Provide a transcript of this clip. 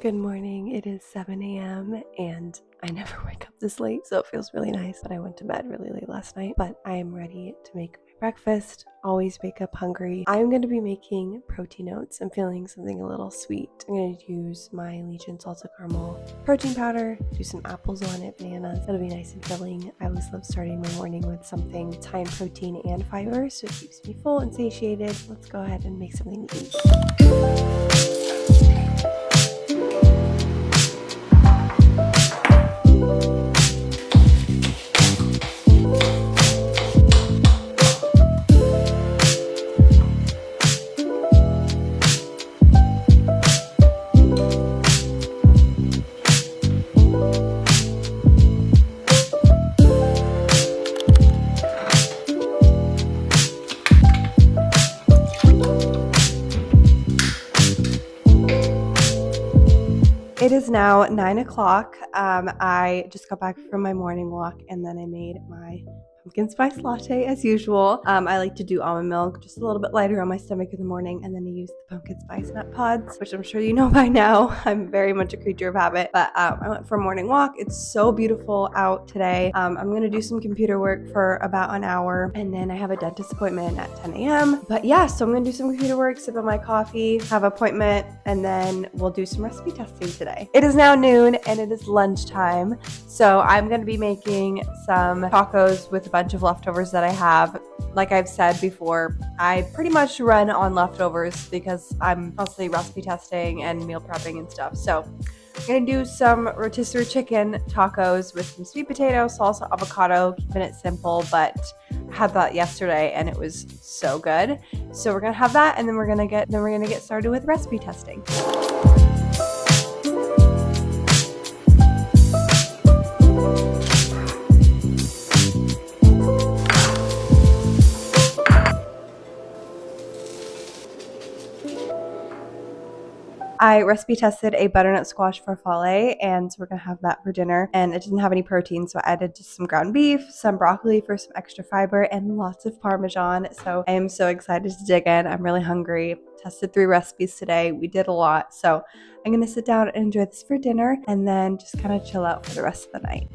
Good morning. It is 7 a.m. and I never wake up this late, so it feels really nice. But I went to bed really late last night. But I am ready to make my breakfast. Always wake up hungry. I'm going to be making protein oats. I'm feeling something a little sweet. I'm going to use my Legion salted caramel protein powder, do some apples on it, bananas. That'll be nice and filling. I always love starting my morning with something that's high in protein and fiber, so it keeps me full and satiated. Let's go ahead and make something to eat. It is now 9 o'clock. I just got back from my morning walk and then I made my pumpkin spice latte as usual. I like to do almond milk, just a little bit lighter on my stomach in the morning, and then I use the pumpkin spice nut pods, which I'm sure you know by now. I'm very much a creature of habit, but I went for a morning walk. It's so beautiful out today. I'm gonna do some computer work for about an hour, and then I have a dentist appointment at 10 a.m. But yeah, so I'm gonna do some computer work, sip on my coffee, have an appointment, and then we'll do some recipe testing today. It is now noon and it is lunchtime, so I'm gonna be making some tacos with a bunch of leftovers that I have. Like I've said before, I pretty much run on leftovers because I'm constantly recipe testing and meal prepping and stuff. So I'm gonna do some rotisserie chicken tacos with some sweet potato, salsa, avocado, keeping it simple, but I had that yesterday and it was so good. So we're gonna have that, and then we're gonna get started with recipe testing. I recipe tested a butternut squash farfalle, and so we're gonna have that for dinner. And it didn't have any protein, so I added just some ground beef, some broccoli for some extra fiber, and lots of Parmesan. So I am so excited to dig in. I'm really hungry. Tested 3 recipes today. We did a lot. So I'm gonna sit down and enjoy this for dinner and then just kind of chill out for the rest of the night.